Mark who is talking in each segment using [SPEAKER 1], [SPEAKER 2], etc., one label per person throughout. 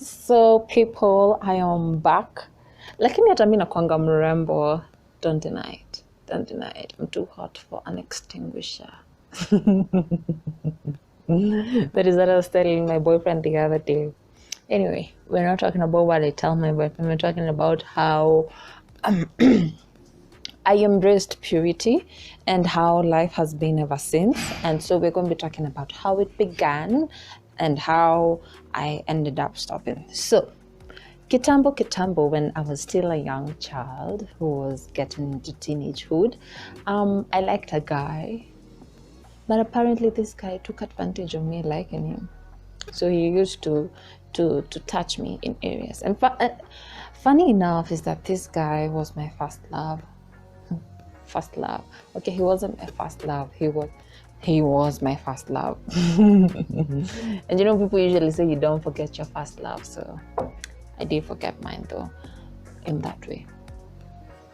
[SPEAKER 1] So people, I am back. Lakini hata mimi nakuanga mrembo. Don't deny it. Don't deny it. I'm too hot for an extinguisher. That is what I was telling my boyfriend the other day. Anyway, we're not talking about what I tell my boyfriend. We're talking about how I embraced purity and how life has been ever since. And so we're going to be talking about how it began and how I ended up stopping. So, kitambo, when I was still a young child who was getting into teenagehood, I liked a guy. But apparently this guy took advantage of me liking him. So he used to touch me in areas. And funny enough is that this guy was my first love. First love. Okay, he wasn't my first love. He was my first love. And you know, people usually say you don't forget your first love. So I did forget mine though, in that way.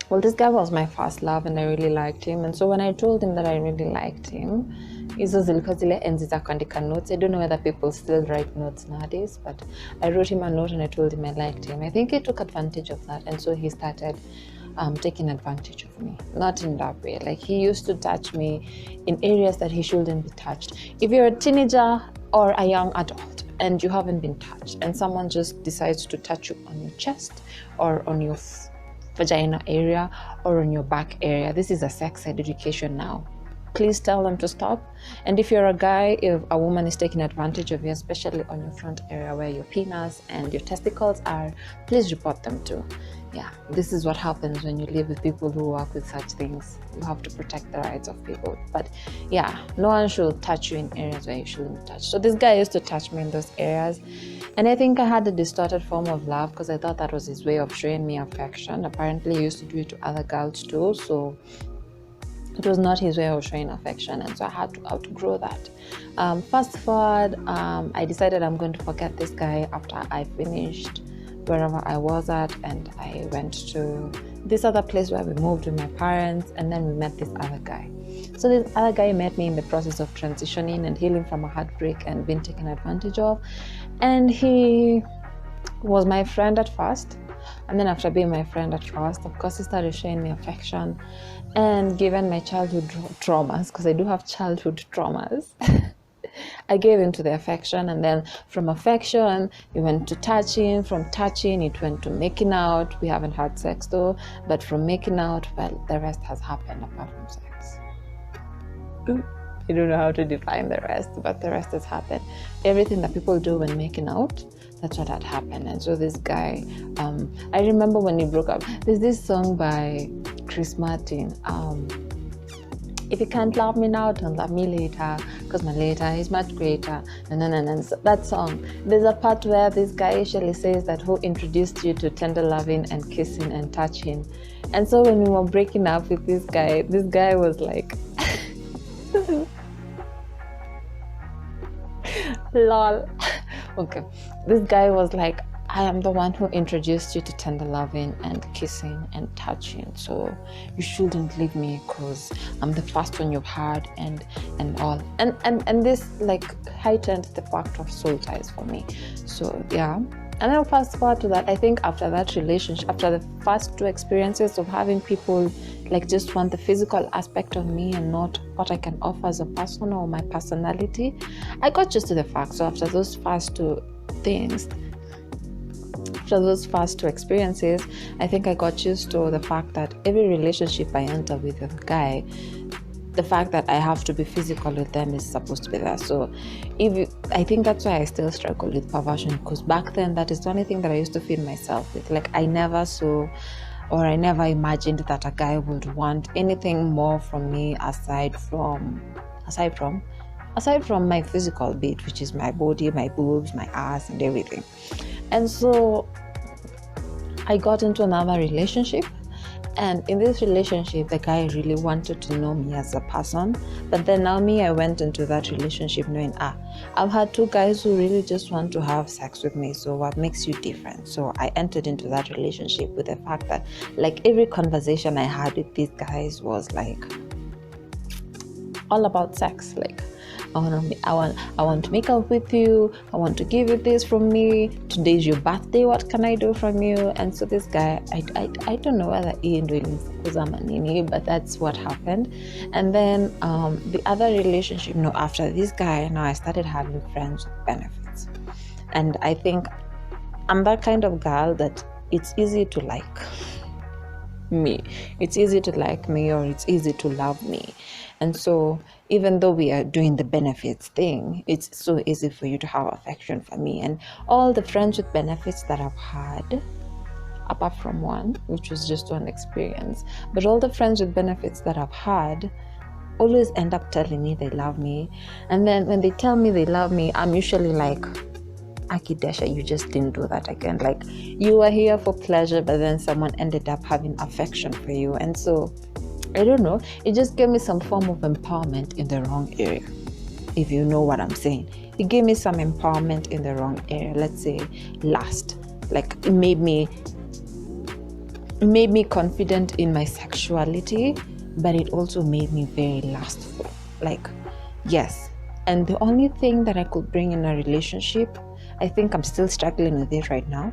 [SPEAKER 1] Well, this guy was my first love and I really liked him. And so when I told him that I really liked him, hizo zilikuwa zile enzi za kuandika notes. I don't know whether people still write notes nowadays, but I wrote him a note and I told him I liked him. I think he took advantage of that, and so he started taking advantage of me. Not in that way. Like, he used to touch me in areas that he shouldn't be touched. If you're a teenager or a young adult and you haven't been touched, and someone just decides to touch you on your chest or on your vagina area or on your back area, this is a sex education now. Please tell them to stop. And if you're a guy, if a woman is taking advantage of you, especially on your front area where your penis and your testicles are, please report them too. Yeah, this is what happens when you live with people who work with such things. You have to protect the rights of people. But yeah, no one should touch you in areas where you shouldn't be touched. So this guy used to touch me in those areas. And I think I had a distorted form of love because I thought that was his way of showing me affection. Apparently, he used to do it to other girls too. So it was not his way of showing affection, and so I had to outgrow that. Fast forward, I decided I'm going to forget this guy after I finished wherever I was at, and I went to this other place where we moved with my parents, and then we met this other guy. So this other guy met me in the process of transitioning and healing from a heartbreak and being taken advantage of, and he was my friend at first. And then after being my friend at first, of course, he started showing me affection. And given my childhood traumas, because I do have childhood traumas, I gave into the affection. And then from affection, we went to touching. From touching, it went to making out. We haven't had sex though. But from making out, well, the rest has happened apart from sex. I don't know how to define the rest, but the rest has happened. Everything that people do when making out, that's what had happened. And so this guy, I remember when he broke up, there's this song by Chris Martin, if you can't love me now, don't love me later, because my later is much greater. And so that song, there's a part where this guy actually says that who introduced you to tender loving and kissing and touching. And so when we were breaking up with this guy was like, lol. Okay, this guy was like, I am the one who introduced you to tender loving and kissing and touching, so you shouldn't leave me because I'm the first one you've had and all. And this like heightened the fact of soul ties for me. So yeah. And then fast forward to that, I think after that relationship, after the first two experiences of having people like just want the physical aspect of me and not what I can offer as a person or my personality, I got used to the fact. So after those first two things, after those first two experiences, I think I got used to the fact that every relationship I enter with a guy, the fact that I have to be physical with them is supposed to be there. So I think that's why I still struggle with perversion, because back then that is the only thing that I used to feed myself with. Like I never saw or I never imagined that a guy would want anything more from me aside from my physical bit, which is my body, my boobs, my ass and everything. And so I got into another relationship, And in this relationship, the guy really wanted to know me as a person. But then now I went into that relationship knowing, I've had two guys who really just want to have sex with me. So what makes you different? So I entered into that relationship with the fact that like every conversation I had with these guys was like all about sex. Like, I want to make up with you. I want to give you this from me. Today's your birthday. What can I do from you? And so this guy, I don't know whether he doing Kuzamanini, but that's what happened. And then the other relationship, after this guy, now I started having friends with benefits. And I think I'm that kind of girl that it's easy to like me. It's easy to like me, or it's easy to love me. And so even though we are doing the benefits thing, it's so easy for you to have affection for me. And all the friends with benefits that I've had, apart from one, which was just one experience, but all the friends with benefits that I've had always end up telling me they love me. And then when they tell me they love me, I'm usually like, Akidesha, you just didn't do that again. Like, you were here for pleasure, but then someone ended up having affection for you. And so, I don't know, it just gave me some form of empowerment in the wrong area, if you know what I'm saying. It gave me some empowerment in the wrong area. Let's say lust. Like, it made me confident in my sexuality, but it also made me very lustful. Like, yes. And the only thing that I could bring in a relationship, I think I'm still struggling with it right now.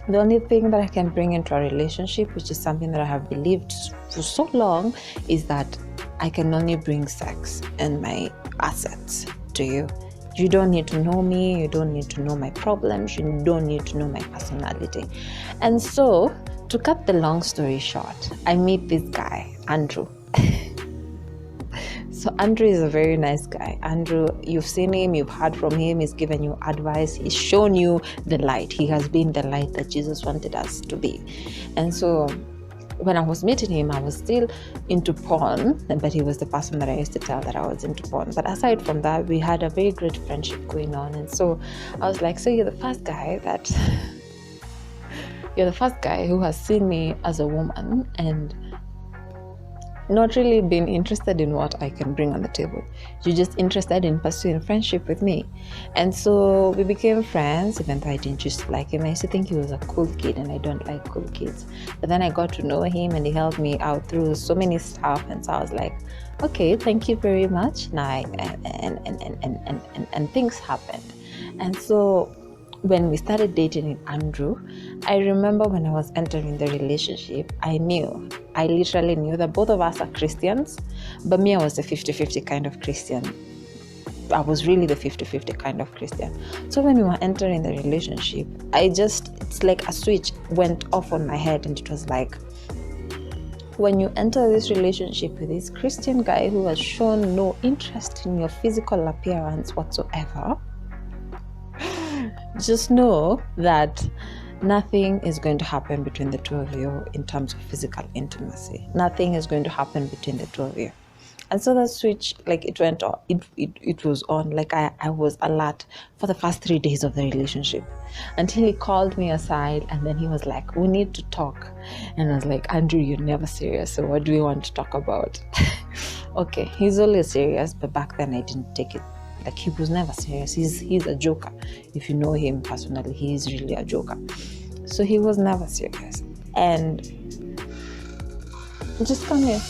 [SPEAKER 1] The only thing that I can bring into a relationship, which is something that I have believed for so long, is that I can only bring sex and my assets to you. You don't need to know me. You don't need to know my problems. You don't need to know my personality. And so, to cut the long story short, I meet this guy, Andrew. So Andrew is a very nice guy. Andrew, you've seen him, you've heard from him, he's given you advice, he's shown you the light. He has been the light that Jesus wanted us to be. And so when I was meeting him, I was still into porn, but he was the person that I used to tell that I was into porn. But aside from that, we had a very great friendship going on. And so I was like, so you're the first guy who has seen me as a woman and not really been interested in what I can bring on the table. You're just interested in pursuing friendship with me. And so we became friends, even though I didn't just like him. I used to think he was a cool kid, and I don't like cool kids. But then I got to know him, and he helped me out through so many stuff. And so I was like, okay, thank you very much. Now and things happened. And so when we started dating with Andrew, I remember when I was entering the relationship, I literally knew that both of us are Christians, but me, I was the 50-50 kind of Christian. I was really the 50-50 kind of Christian. So when we were entering the relationship, it's like a switch went off on my head, and it was like, when you enter this relationship with this Christian guy who has shown no interest in your physical appearance whatsoever, just know that nothing is going to happen between the two of you in terms of physical intimacy. Nothing is going to happen between the two of you. And so that switch, like, it went on. It was on. Like, I was alert for the first 3 days of the relationship, until he called me aside, and then he was like, we need to talk. And I was like, Andrew, you're never serious, so what do we want to talk about? Okay, he's always serious, but back then I didn't take it. Like, he was never serious. He's a joker. If you know him personally, he is really a joker. So he was never serious. And just come here.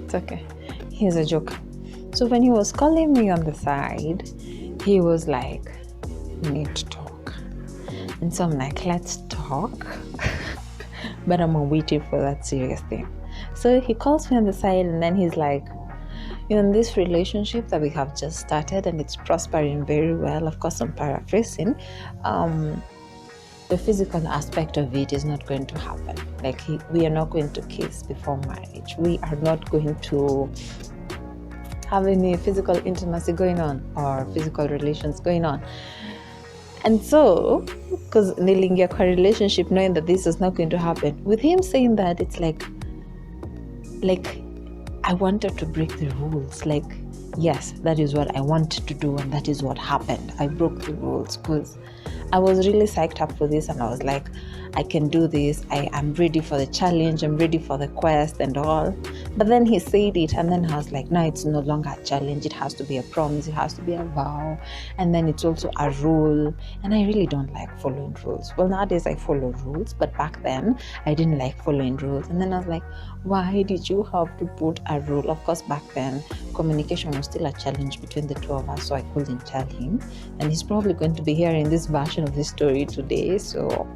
[SPEAKER 1] It's okay. He's a joker. So when he was calling me on the side, he was like, we need to talk. And so I'm like, let's talk. But I'm waiting for that serious thing. So he calls me on the side, and then he's like, in this relationship that we have just started, and it's prospering very well, of course I'm paraphrasing, the physical aspect of it is not going to happen. Like, we are not going to kiss before marriage. We are not going to have any physical intimacy going on, or physical relations going on. And so, because nilingia kwa relationship knowing that this is not going to happen, with him saying that, it's like I wanted to break the rules. Like, yes, that is what I wanted to do, and that is what happened. I broke the rules because I was really psyched up for this, and I was like, I can do this. I am ready for the challenge. I'm ready for the quest and all. But then he said it, and then I was like, no, it's no longer a challenge. It has to be a promise. It has to be a vow. And then it's also a rule. And I really don't like following rules. Well, nowadays I follow rules, but back then I didn't like following rules. And then I was like, why did you have to put a rule? Of course, back then communication was still a challenge between the two of us, so I couldn't tell him. And he's probably going to be hearing this version of this story today. So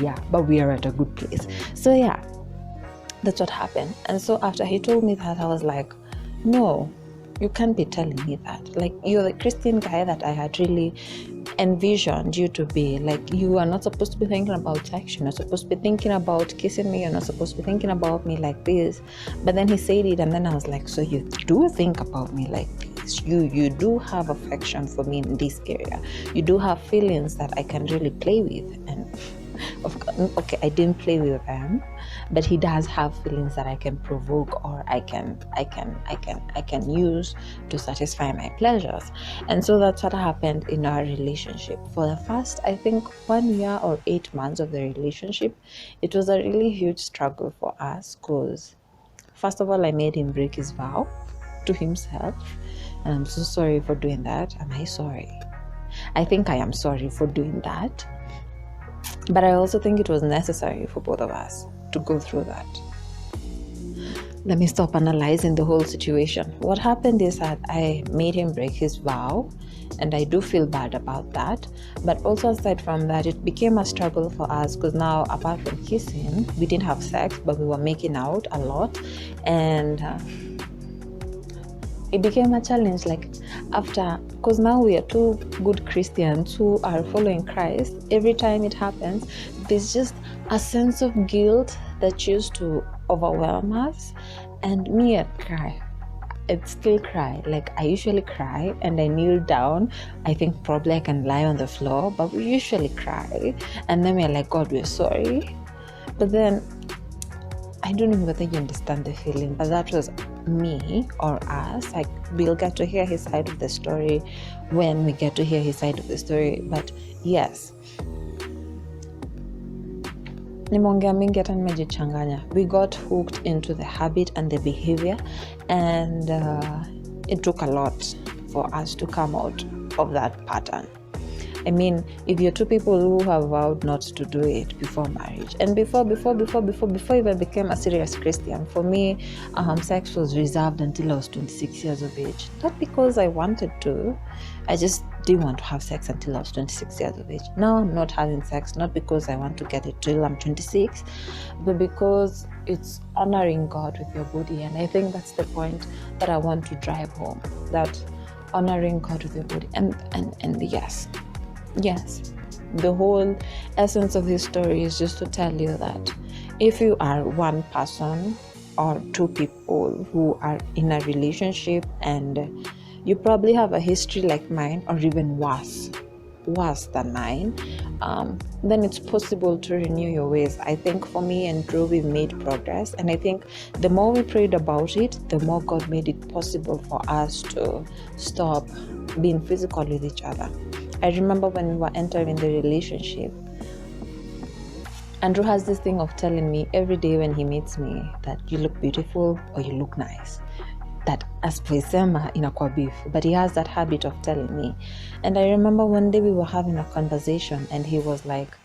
[SPEAKER 1] yeah, but we are at a good place. So yeah, that's what happened. And so after he told me that, I was like, no, you can't be telling me that. Like, you're the Christian guy that I had really envisioned you to be. Like, you are not supposed to be thinking about sex. You're not supposed to be thinking about kissing me. You're not supposed to be thinking about me like this. But then he said it, and then I was like, so you do think about me like this. You do have affection for me in this area. You do have feelings that I can really play with. And okay, I didn't play with them, but he does have feelings that I can provoke, or I can use to satisfy my pleasures. And so that's what happened in our relationship. For the first, I think, 1 year or 8 months of the relationship, it was a really huge struggle for us, because first of all, I made him break his vow to himself, and I'm so sorry for doing that. Am I sorry? I think I am sorry for doing that. But I also think it was necessary for both of us to go through that. Let me stop analyzing the whole situation. What happened is that I made him break his vow, and I do feel bad about that. But also, aside from that, it became a struggle for us, because now, apart from kissing, we didn't have sex, but we were making out a lot. And it became a challenge, like, after, because now we are two good Christians who are following Christ. Every time it happens, there's just a sense of guilt that used to overwhelm us. And me, I'd cry. I'd still cry. Like, I usually cry and I kneel down. I think probably I can lie on the floor, but we usually cry. And then we're like, God, we're sorry. But then, I don't know whether you understand the feeling, but that was me or us. Like, we'll get to hear his side of the story when we get to hear his side of the story. But yes, nimeongea mingi hata nimejichanganya. We got hooked into the habit and the behavior, and it took a lot for us to come out of that pattern. I mean, if you're two people who have vowed not to do it before marriage, and before I even became a serious Christian, for me, sex was reserved until I was 26 years of age. Not because I wanted to, I just didn't want to have sex until I was 26 years of age. Now I'm not having sex, not because I want to get it till I'm 26, but because it's honoring God with your body. And I think that's the point that I want to drive home, that honoring God with your body. And yes, the whole essence of this story is just to tell you that if you are one person or two people who are in a relationship and you probably have a history like mine, or even worse than mine, then it's possible to renew your ways. I think for me and Drew, we've made progress, and I think the more we prayed about it, the more God made it possible for us to stop being physical with each other. I remember when we were entering the relationship, Andrew has this thing of telling me every day when he meets me that you look beautiful or you look nice. That aspoisema inakuwa beef, but he has that habit of telling me. And I remember one day we were having a conversation and he was like,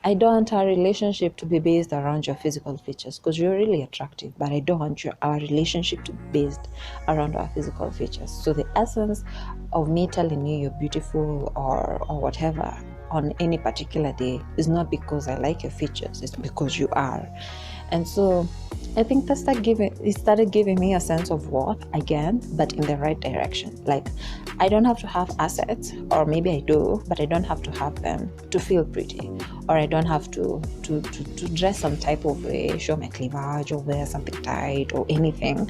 [SPEAKER 1] I don't want our relationship to be based around your physical features, because you're really attractive, but I don't want our relationship to be based around our physical features. So the essence of me telling you you're beautiful or whatever on any particular day is not because I like your features, it's because you are. And so I think it started giving me a sense of worth again, but in the right direction. Like, I don't have to have assets, or maybe I do, but I don't have to have them to feel pretty, or I don't have to dress some type of way, show my cleavage, or wear something tight or anything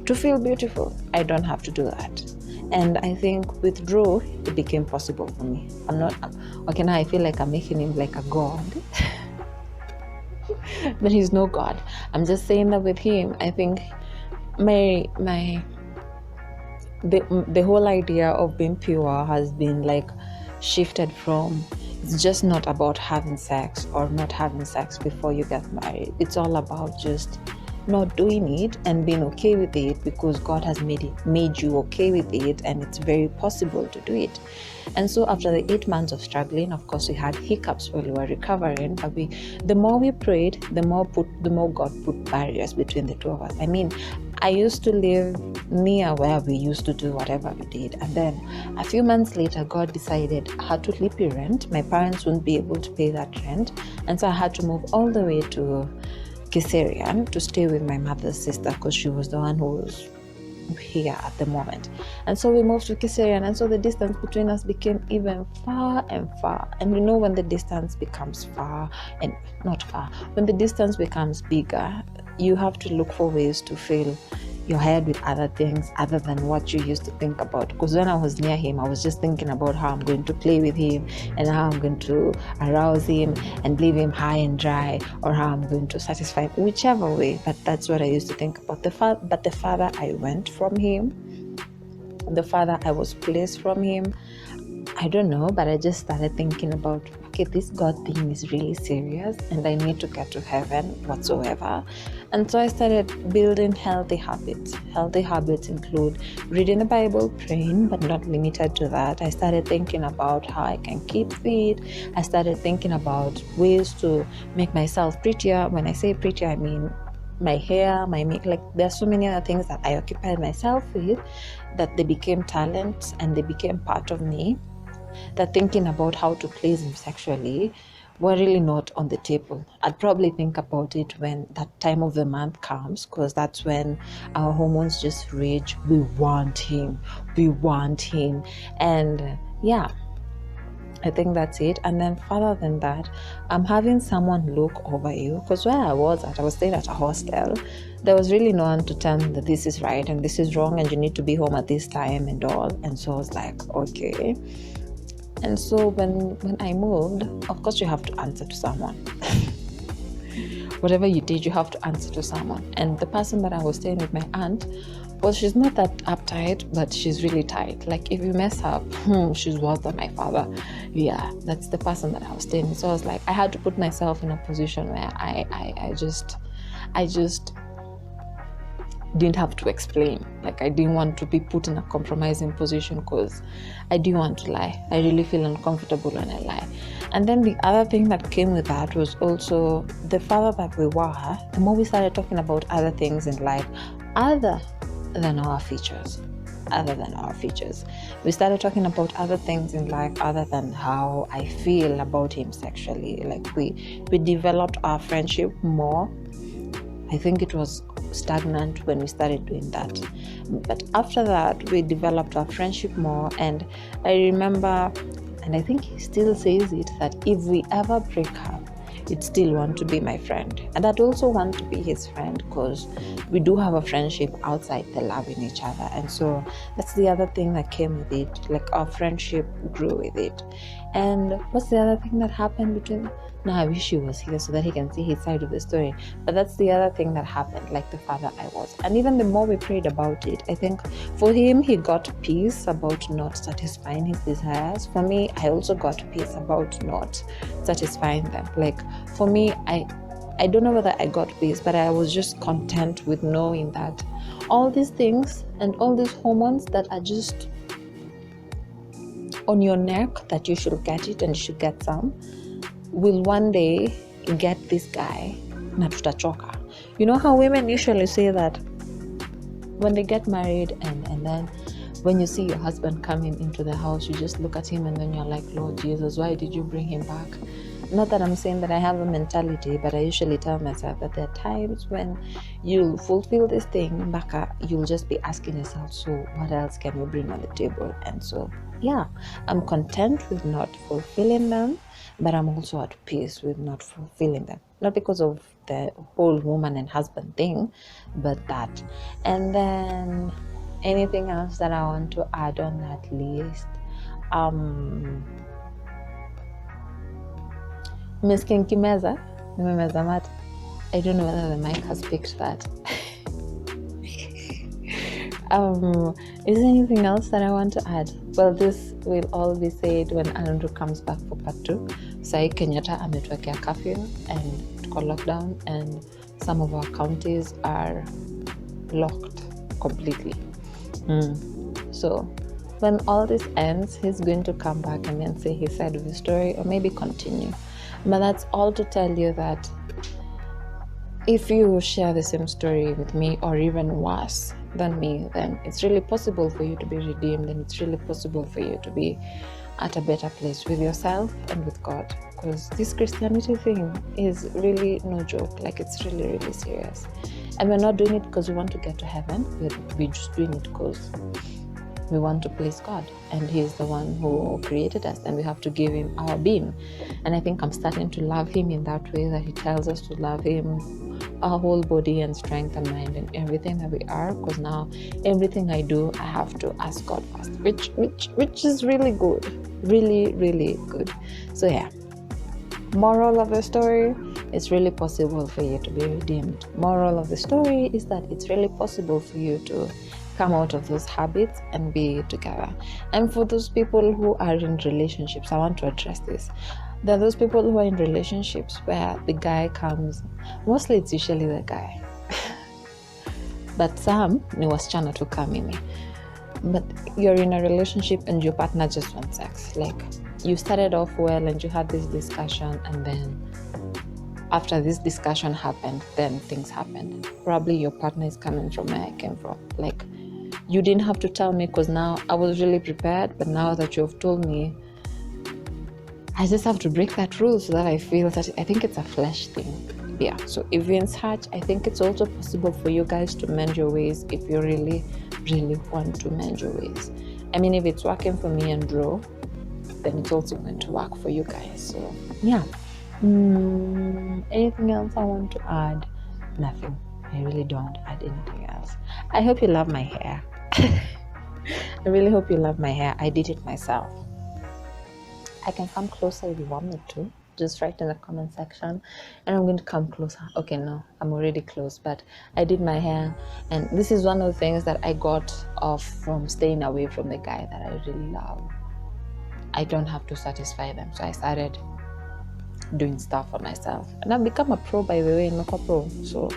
[SPEAKER 1] to feel beautiful. I don't have to do that. And I think with Drew, it became possible for me. Okay, now I feel like I'm making him like a god. But he's no God. I'm just saying that with him, I think my the whole idea of being pure has been like shifted from, it's just not about having sex or not having sex before you get married. It's all about just not doing it and being okay with it, because God has made you okay with it, and it's very possible to do it. And so after the 8 months of struggling, of course we had hiccups while we were recovering, but the more we prayed, the more God put barriers between the two of us. I mean, I used to live near where we used to do whatever we did, and then a few months later God decided I had to pay rent. My parents wouldn't be able to pay that rent, and so I had to move all the way to Kiserian to stay with my mother's sister, because she was the one who was here at the moment. And so we moved to Kiserian, and so the distance between us became even far and far. And you know, when the distance becomes far and not far, when the distance becomes bigger, you have to look for ways to fill your head with other things other than what you used to think about. Because when I was near him, I was just thinking about how I'm going to play with him and how I'm going to arouse him and leave him high and dry, or how I'm going to satisfy him, whichever way. But that's what I used to think about. But the farther I went from him, the farther I was placed from him, I don't know, but I just started thinking about, okay, this God thing is really serious and I need to get to heaven whatsoever. And so I started building healthy habits. Healthy habits include reading the Bible, praying, but not limited to that. I started thinking about how I can keep fit. I started thinking about ways to make myself prettier. When I say prettier, I mean my hair, my makeup. Like, there's so many other things that I occupied myself with, that they became talents and they became part of me, that thinking about how to please him sexually were really not on the table. I'd probably think about it when that time of the month comes, because that's when our hormones just rage. We want him. And yeah, I think that's it. And then further than that, having someone look over you, because where I was staying at a hostel. There was really no one to tell me that this is right and this is wrong and you need to be home at this time and all. And so I was like, okay. And so when I moved, of course you have to answer to someone. Whatever you did, you have to answer to someone. And the person that I was staying with, my aunt, well, she's not that uptight, but she's really tight. Like, if you mess up, she's worse than my father. Yeah, that's the person that I was staying with. So I was like, I had to put myself in a position where I just didn't have to explain. Like, I didn't want to be put in a compromising position, because I didn't want to lie. I really feel uncomfortable when I lie. And then the other thing that came with that was also, the farther that we were, the more we started talking about other things in life other than our features. We started talking about other things in life other than how I feel about him sexually. Like, we developed our friendship more. I think it was stagnant when we started doing that, but after that we developed our friendship more. And I remember, and I think he still says it, that if we ever break up, he'd still want to be my friend, and I'd also want to be his friend, because we do have a friendship outside the loving each other. And so that's the other thing that came with it. Like, our friendship grew with it. And what's the other thing that happened between? Now I wish he was here so that he can see his side of the story. But that's the other thing that happened, like the father I was. And even the more we prayed about it, I think for him, he got peace about not satisfying his desires. For me, I also got peace about not satisfying them. Like, for me, I don't know whether I got peace, but I was just content with knowing that all these things and all these hormones that are just on your neck, that you should get it and you should get some, will one day get this guy, na tutachoka. You know how women usually say that when they get married, and then when you see your husband coming into the house, you just look at him and then you're like, Lord Jesus, why did you bring him back? Not that I'm saying that I have a mentality, but I usually tell myself that there are times when you'll fulfill this thing, Baka, you'll just be asking yourself, so what else can you bring on the table? And so, yeah, I'm content with not fulfilling them, but I'm also at peace with not fulfilling them. Not because of the whole woman and husband thing, but that. And then anything else that I want to add on that list? Miskin Kimeza, nimemeza mate. I don't know whether the mic has picked that. Is there anything else that I want to add? Well, this will all be said when Andrew comes back for part 2. Sai Kenyatta ametuwekea curfew and tuko lockdown, and some of our counties are locked completely. So when all this ends, he's going to come back and then say his side of the story, or maybe continue. But that's all to tell you that if you share the same story with me, or even worse than me, then it's really possible for you to be redeemed, and it's really possible for you to be at a better place with yourself and with God. Because this Christianity thing is really no joke. Like, it's really, really serious. And we're not doing it because we want to get to heaven. We're just doing it because we want to please God, and He is the one who created us, and we have to give Him our being. And I think I'm starting to love Him in that way, that He tells us to love Him, our whole body and strength and mind and everything that we are. Because now everything I do, I have to ask God first, which is really good, really, really good. So yeah, moral of the story: it's really possible for you to be redeemed. Moral of the story is that it's really possible for you to come out of those habits and be together. And for those people who are in relationships, I want to address this. There are those people who are in relationships where the guy comes, mostly it's usually the guy, but some ni wasichana tu kamimi. But you're in a relationship and your partner just wants sex. Like, you started off well and you had this discussion, and then after this discussion happened, then things happened. Probably your partner is coming from where I came from. Like, you didn't have to tell me, because now I was really prepared, but now that you've told me, I just have to break that rule so that I feel that I think it's a flesh thing. Yeah, so if you're in such, I think it's also possible for you guys to mend your ways if you really, really want to mend your ways. I mean, if it's working for me and Drew, then it's also going to work for you guys. So yeah. Anything else I want to add? Nothing. I really don't add anything else. I hope you love my hair. I really hope you love my hair. I did it myself. I can come closer if you want me to. Just write in the comment section and I'm going to come closer. Okay, no, I'm already close, but I did my hair, and this is one of the things that I got off from staying away from the guy that I really love. I don't have to satisfy them, so I started doing stuff for myself, and I've become a pro, by the way, in Makeup Pro. So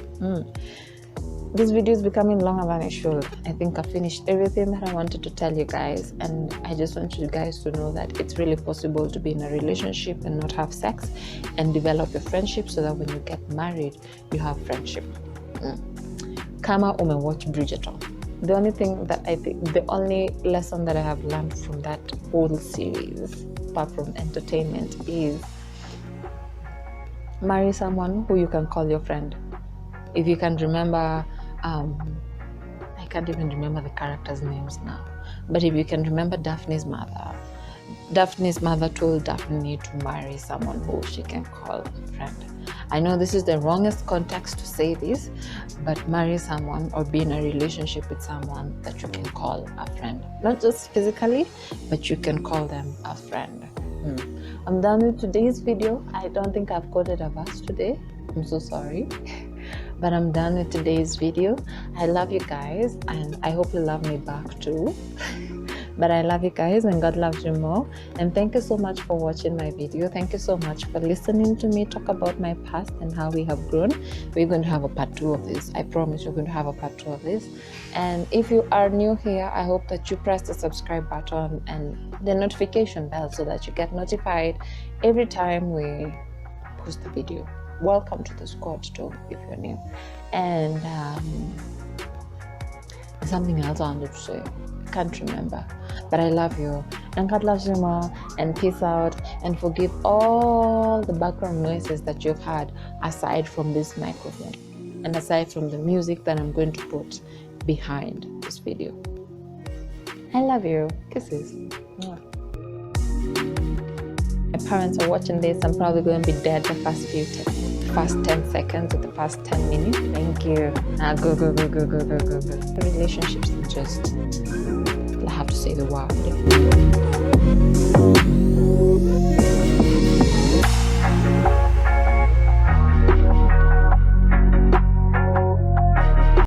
[SPEAKER 1] this video is becoming longer than it should. I think I finished everything that I wanted to tell you guys, and I just want you guys to know that it's really possible to be in a relationship and not have sex, and develop a friendship so that when you get married, you have friendship. Kama watch Bridgerton. The only thing that I think, the only lesson that I have learned from that whole series, apart from entertainment, is marry someone who you can call your friend. If you can remember, I can't even remember the characters' names now, but if you can remember Daphne's mother told Daphne to marry someone who she can call a friend. I know this is the wrongest context to say this, but marry someone or be in a relationship with someone that you can call a friend. Not just physically, but you can call them a friend. I'm done with today's video. I don't think I've quoted a verse today. I'm so sorry. But I'm done with today's video. I love you guys, and I hope you love me back too. But I love you guys, and God loves you more. And thank you so much for watching my video. Thank you so much for listening to me talk about my past and how we have grown. We're going to have a part 2 of this. I promise we're going to have a part 2 of this. And if you are new here, I hope that you press the subscribe button and the notification bell so that you get notified every time we post a video. Welcome to the squad too, if you're new. And something else I wanted to say. Can't remember, but I love you, and God loves you more. And peace out, and forgive all the background noises that you've had aside from this microphone and aside from the music that I'm going to put behind this video. I love you. Kisses. Mwah. My parents are watching this. I'm probably going to be dead the first 10 seconds or the first 10 minutes. Thank you. Now go. The relationships are just, I have to say the word.